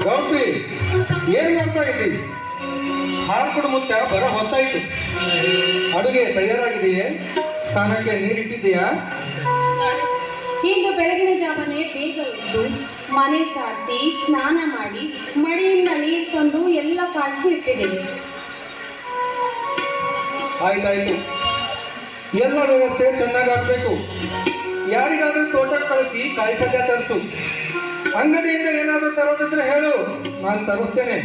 ಗೌರಿ, ಏನ್ ಮಾಡ್ತಾ ಇದ್ದೀವಿ? ಹಾಲು ಕೊಡು ಮುತ್ತ, ಬರ ಹೊತ್ತಾಯ್ತು. ಅಡುಗೆ ತಯಾರಾಗಿದೆಯೇ? ಸ್ನಾನಕ್ಕೆ ನೀರಿಟ್ಟಿದೆಯಾ? ಇಂದು ಬೆಳಗಿನ ಜಾವನೆ ಬೇಗ ಎದ್ದು ಮನೆ ಸಾರಿಸಿ ಸ್ನಾನ ಮಾಡಿ ಮಡಿಯಿಂದ ನೀರು ತಂದು ಎಲ್ಲ ಕಾಯಿಸಿ ಇಟ್ಟಿದ್ದೇನೆ. ಆಯ್ತಾಯ್ತು, ಎಲ್ಲ ವ್ಯವಸ್ಥೆ ಚೆನ್ನಾಗಾಗಬೇಕು. ಯಾರಿಗಾದ್ರೂ ತೋಟಕ್ಕೆ ಕಳಿಸಿ ಕಾಯಿಪಲ್ಯ ತರಿಸು. ಅಂಗಡಿಯಿಂದ ಏನಾದರೂ ತರೋದಿದ್ರೆ ಹೇಳು, ನಾನು ತರಿಸ್ತೇನೆ.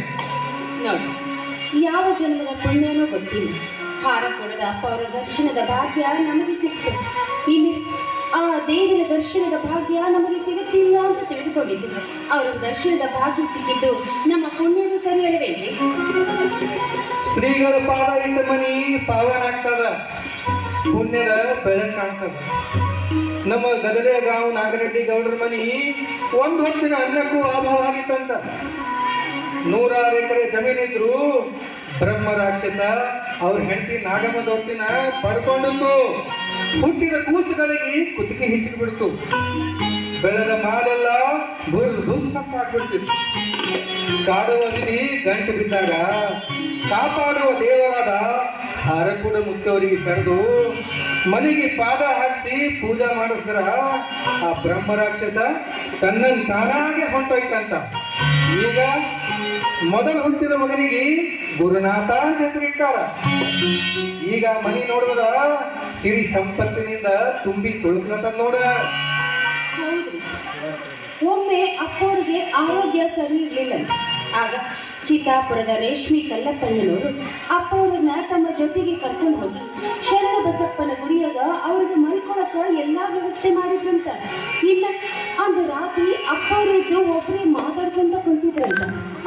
ನೋಡಿ, ಯಾವ ಜನ್ಮದ ಪುಣ್ಯನೂ ಗೊತ್ತಿಲ್ಲ. ಹಾರ ಕೊಡದ ಅಪ್ಪ ಅವರ ದರ್ಶನದ ಭಾಗ್ಯ ನಮಗೆ ಸಿಕ್ತು. ಇನ್ನು ಆ ದೇವರ ದರ್ಶನದ ಭಾಗ್ಯ ನಮಗೆ ಸಿಗುತ್ತಿಲ್ಲ ಅಂತ ತಿಳಿದುಕೊಂಡಿದ್ದೀವಿ. ಅವರ ದರ್ಶನದ ಭಾಗ್ಯ ಸಿಕ್ಕಿದ್ದು ನಮ್ಮ ಪುಣ್ಯನೂ ಸರಿಯಲ್ಲವೇನ್ರಿ? ಶ್ರೀಗಳ ಪಾದ ಇಟ್ಟ ಮನಿ ಪಾವನ ಆಗ್ತದ, ಪುಣ್ಯದ ಬೆಳಕು ಕಾಣ್ತದ. ನಮ್ಮ ಗದಲೆ ಗಾಂವ್ ನಾಗರೆಡ್ಡಿ ಗೌಡ್ರ ಮನಿ ಒಂದು ಹೊತ್ತಿನ ಅನ್ನಕ್ಕೂ ಅಭಾವ ಆಗಿತ್ತಂತ. 100 ಎಕರೆ ಜಮೀನಿದ್ರು ಬ್ರಹ್ಮ ರಾಕ್ಷಸ ಅವ್ರ ಹೆಂಡತಿ ನಾಗಮ್ಮ ದೊಡ್ಡಿನ ಪಡ್ಕೊಂಡಿತ್ತು. ಹುಟ್ಟಿದ ಕೂಸುಗಳಿಗೆ ಕುತ್ತಿಗೆ ಹಿಚ್ಚಿಬಿಡ್ತು. ಬೆಳೆದ ಮಾಲೆಲ್ಲ ಹಾಕ್ಬಿಡ್ತಿತ್ತು. ಕಾಡುವ ವಿಧಿ ಗಂಟು ಬಿದ್ದಾಗ ಕಾಪಾಡುವ ದೇವರಾದ ಅರಕುಡ ಮುತ್ತವರಿಗೆ ಕರೆದು ಮನೆಗೆ ಪಾದ ಹಾಕಿಸಿ ಪೂಜಾ ಮಾಡಿದ್ರ ಆ ಬ್ರಹ್ಮ ರಾಕ್ಷಸ ತನ್ನನ್ನು ತಾನಾಗೆ ಹೊಂಟೋಯ್ತಂತ. ಈಗ ಮೊದಲು ಹುಟ್ಟಿದ ಮಗನಿಗೆ ಗುರುನಾಥ ಅಂತ ಹೆಸರಿಟ್ಟಾರ. ಈಗ ಮನಿ ನೋಡಿದ್ರ ಸಿರಿ ಸಂಪತ್ತಿನಿಂದ ತುಂಬಿ ತುಳುಕ್ಲತ್ತ ನೋಡ. ಒಮ್ಮೆ ಅಪ್ಪವ್ರಿಗೆ ಆರೋಗ್ಯ ಸರಿ ಇರಲಿಲ್ಲ. ಆಗ ಚಿತ್ತಾಪುರದ ರೇಷ್ಮೆ ಕಲ್ಲಪ್ಪಣ್ಣನವರು ಅಪ್ಪವ್ರನ್ನ ತಮ್ಮ ಜೊತೆಗೆ ಕರ್ಕೊಂಡು ಹೋಗಿ ಶರಣ ಬಸಪ್ಪನ ಗುಡಿಯಾಗ ಅವ್ರಿಗೆ ಮಲ್ಕೊಳಕ ಎಲ್ಲಾ ವ್ಯವಸ್ಥೆ ಮಾಡಿದ್ರಂತ. ಇಲ್ಲ, ಅಂದು ರಾತ್ರಿ ಅಪ್ಪವ್ರಿದ್ದು ಒಬ್ಬರೇ ಮಾತಾಡ್ಕೊಂತ ಕುಂತಿದ್ರಂತ.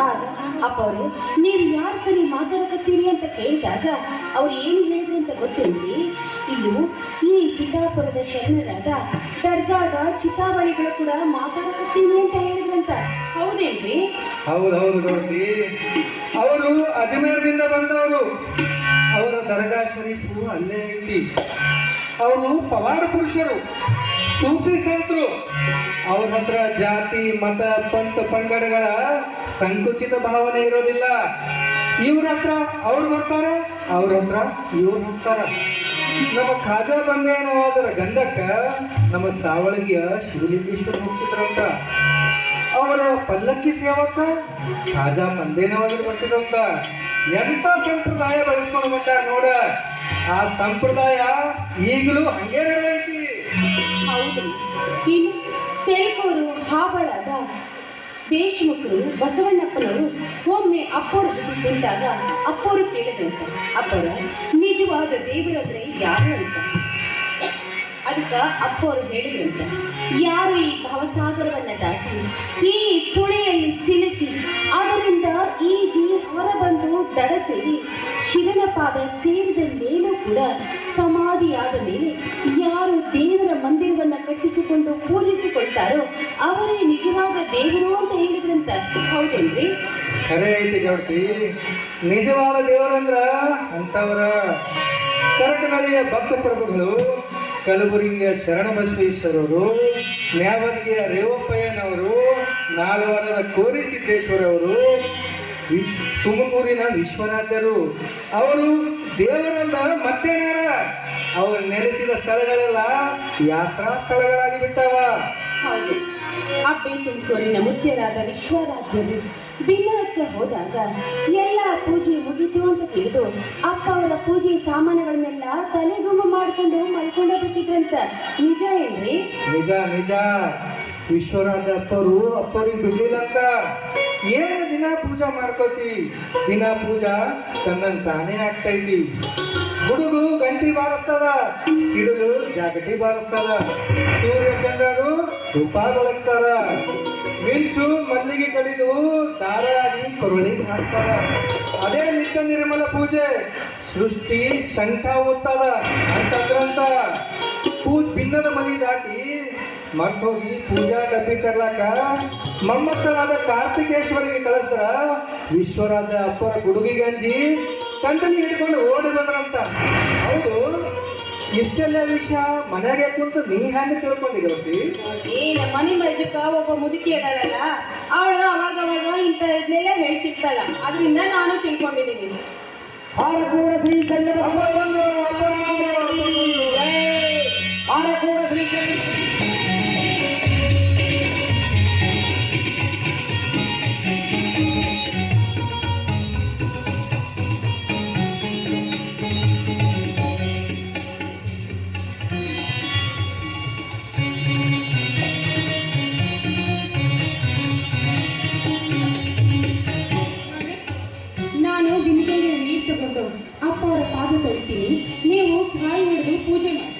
ಆಗ ಅಪ್ಪವ್ರೆ, ನೀವು ಯಾರು ಸರಿ ಮಾತಾಡಕತ್ತೀರಿ ಅಂತ ಕೇಳಿದಾಗ ಅವ್ರು ಏನು ಹೇಳಿದ್ರು ಅಂತ ಗೊತ್ತೇನ್ರಿ? ಇನ್ನು ಈ ಚಿತ್ತಾಪುರದ ಶರಣರಾದ ದರ್ಗಾದ ಚಿತ್ತಾವಳಿಗಳು ಕೂಡ ಮಾತಾಡಕತ್ತೀನಿ ಅಂತ ಹೇಳಿದ್ರಂತ. ಹೌದೇನ್ರಿ? ಹೌದೌದು ಗೌರಿ, ಅವರು ಅಜ್ಮೇರ್ದಿಂದ ಬಂದವರು. ಅವರ ದರ್ಗಾ ಶರೀಫು ಅಲ್ಲೇ ಐತಿ. ಅವರು ಪವಾಡ ಪುರುಷರು, ಸೂಫಿ ಸಂತರು. ಅವ್ರ ಹತ್ರ ಜಾತಿ ಮತ ಪಂಥ ಪಂಗಡಗಳ ಸಂಕುಚಿತ ಭಾವನೆ ಇರೋದಿಲ್ಲ. ಇವ್ರ ಹತ್ರ ಅವ್ರು ಬರ್ತಾರ, ಅವ್ರ ಹತ್ರ ಇವ್ರು ಹೋಗ್ತಾರ. ನಮ್ಮ ಖಾಜಾ ಬಂದೇನವಾದರ ಗಂಧಕ್ಕ ನಮ್ಮ ಸಾವಳಗಿಯ ಶಿವಲಿಂಗೇಶ್ವರ ಹೋಗ್ತಿದ್ರಂತ. ಅವರ ಪಲ್ಲಕ್ಕಿ ಸೇವಕ ಖಾಜಾ ಮಂದೇನವಾದ್ರು ಬರ್ತಿದಂತ. ಎಂತ ಸಂಪ್ರದಾಯ ಬೆಳೆಸ್ಕೊಂಡು ಬಂದ ನೋಡ. ಆ ಸಂಪ್ರದಾಯ ಈಗಲೂ ಹಂಗೆ ನಡೆದೈತಿ. ಹೌದ್ರಿ. ಇನ್ನು ತೆಲುಗೂರು ಹಾಬಳದ ದೇಶಮುಖರು ಬಸವಣ್ಣಪ್ಪನವರು ಒಮ್ಮೆ ಅಪ್ಪವ್ರ ಜೊತೆ ಕುಂತಾಗ ಅಪ್ಪವರು ಕೇಳಿದಂತ, ಅಪ್ಪರ ನಿಜವಾದ ದೇವರಂದ್ರೆ ಯಾರು ಅಂತ. ಅದಕ್ಕೆ ಅಪ್ಪವರು ಹೇಳಿದ್ರಂತ, ಯಾರು ಈ ಭವಸಾಗರವನ್ನ ದಾಟಿ ಈ ಸುಳಿಯಲ್ಲಿ ಸಿಲುಕಿ ಅದರಿಂದ ಈಜಿ ಹೊರಬಂದು ದಡ ಸೇರಿ ಶಿವನ ಪಾದ ಸೇರಿದ ಮೇಲೂ ಕೂಡ ಸಮಾಧಿಯಾದ ಮೇಲೆ ಯಾರು ದೇವರ ಮಂದಿರವನ್ನ ಕಟ್ಟಿಸಿಕೊಂಡು ಪೂಜಿಸಿಕೊಳ್ತಾರೋ ಅವರೇ ನಿಜವಾದ ದೇವರು ಅಂತ ಹೇಳಿದ್ರಂತ. ಹೌದೇನ್ರಿ? ಖರೆ ಐತಿ ಗೌಡ್ತಿ. ನಿಜವಾದ ದೇವರಂದ್ರ ಅಂತವರ ಕರಕನಳ್ಳಿಯ ಭಕ್ತ ಪ್ರಭುಗಳು, ಕಲಬುರಗಿಯ ಶರಣಬಸವೇಶ್ವರವರು, ನ್ಯಾವದಿಗೆಯ ರೇವಪ್ಪಯ್ಯನವರು, ನಾಲ್ವರದ ಕೋರಿ ಸಿದ್ದೇಶ್ವರವರು, ತುಮಕೂರಿನ ವಿಶ್ವನಾಥರು. ಅವರು ದೇವರಲ್ಲ ಮತ್ತೇನಾರ. ಅವರು ನೆಲೆಸಿದ ಸ್ಥಳಗಳೆಲ್ಲ ಯಾತ್ರಾ ಸ್ಥಳಗಳಾಗಿ ಬಿಟ್ಟವ. ಹೌದು, ಅಬ್ಬೆ ತುಮಕೂರಿನ ಮುಖ್ಯರಾದ ವಿಶ್ವರಾಜ್ಯರು ಬಿನ್ನಕ್ಕೆ ಹೋದಾಗ ಎಲ್ಲ ಪೂಜೆ ಮುಗಿತು ಅಂತ ತಿಳಿದು ಅಪ್ಪ ಅವರ ಪೂಜೆ ಸಾಮಾನುಗಳನ್ನೆಲ್ಲ ತಲೆಗುಂಬ ಮಾಡ್ಕೊಂಡು ಮಲ್ಕೊಂಡ ಬಿಟ್ಟಿದ್ರಂತ. ನಿಜ ಏನ್ರಿ? ನಿಜ ನಿಜ. ವಿಶ್ವರಾಜ ಅಪ್ಪವ್ರಿಗೆ ಬಿಡ್ಲಿಲ್ಲಂತ. ಏನು ದಿನ ಪೂಜಾ ಮಾಡ್ಕೋತಿ, ದಿನ ಪೂಜಾ ತನ್ನನ್ನು ತಾನೇ ಆಗ್ತೈತಿ. ಗುಡುಗು ಗಂಟಿ ಬಾರಿಸ್ತದ, ಸಿಡಿಲು ಜಾಗಟಿ ಬಾರಿಸ್ತದ, ಸೂರ್ಯ ಚಂದ್ರರು ರೂಪಾಗೊಳಗ್ತಾರ, ಮಿಂಚು ಮಲ್ಲಿಗೆ ಕಡಿದು ದಾರಾಗಿ ಕೊರಳಿಗೆ ಹಾಕ್ತಾರ. ಅದೇ ನಿತ್ಯ ನಿರ್ಮಲ ಪೂಜೆ. ಸೃಷ್ಟಿ ಶಂಖ ಓದ್ತದ ಅಂತಂದ್ರಂತ. ಭಿನ್ನದ ಮನೆ ದಾಟಿ ಮತ್ತೋಗಿ ಪೂಜಾ ಡಬ್ಬಿ ತರ್ಲಾಕ ಮೊಮ್ಮಕ್ಕಳಾದ ಕಾರ್ತಿಕೇಶ್ವರಿಗೆ ಕಳಿಸ್ರ ವಿಶ್ವರಾಜ ಅಪ್ಪರ ಗುಡುಗಿ ಗಂಜಿ ಕಂಟಲ್ಲಿ ಹಿಡ್ಕೊಂಡು ಓಡಿದ್ರಂತ. ಹೌದು, ಇಷ್ಟೆಲ್ಲ ವಿಷಯ ಮನೆಗೆ ಕುಂತು ನೀ ಹ್ಯಾಂಗ ತಿಳ್ಕೊಂಡಿದ್ರಿ? ಏನ ಮನೆ ಮಜಕ್ಕ ಒಬ್ಬ ಮುದುಕಿ ಅದಲ್ಲ, ಅವಳು ಅವಾಗ ಇಂಥ ಅದರಿಂದ ನಾನು ತಿಳ್ಕೊಂಡಿದ್ದೀನಿ. ಹಾರ ಕೂಡ ಶ್ರೀ ಚಂದ್ರ ಹಾರ ಕೂಡ ಶ್ರೀ ಚಂದ್ರ ನಾನು ಬಿಂದಿಗೆಗೆ ನೀರು ತಗೊಂಡು ಅಪ್ಪ ಅವರ ಪಾದ ತೊಳಿತೀನಿ, ನೀವು ಕಾಯಿ ಹಿಡಿದು ಪೂಜೆ ಮಾಡಿ.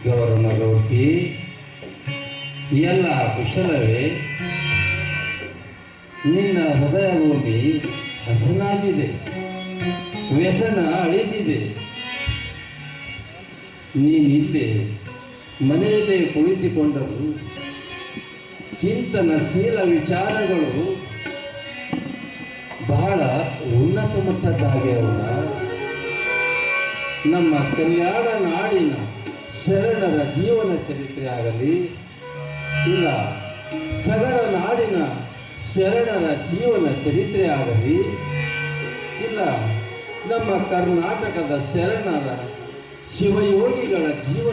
ಗೌರವನಗೌರಿ, ಎಲ್ಲ ಕುಶಲವೇ? ನಿನ್ನ ಹೃದಯ ಭೂಮಿ ಹಸನಾಗಿದೆ, ವ್ಯಸನ ಅಳಿದಿದೆ. ನೀನಿಲ್ಲೇ ಮನೆಯಲ್ಲೇ ಕುಳಿತುಕೊಂಡರು ಚಿಂತನಶೀಲ ವಿಚಾರಗಳು ಬಹಳ ಉನ್ನತ ಮಟ್ಟದ್ದಾಗ್ಯವಲ್ಲ. ನಮ್ಮ ಕಲ್ಯಾಣ ನಾಡಿನ ಶರಣರ ಜೀವನ ಚರಿತ್ರೆ ಆಗಲಿ, ಇಲ್ಲ ಸಗರ ನಾಡಿನ ಶರಣರ ಜೀವನ ಚರಿತ್ರೆ ಆಗಲಿ, ಇಲ್ಲ ನಮ್ಮ ಕರ್ನಾಟಕದ ಶರಣರ ಶಿವಯೋಗಿಗಳ ಜೀವನ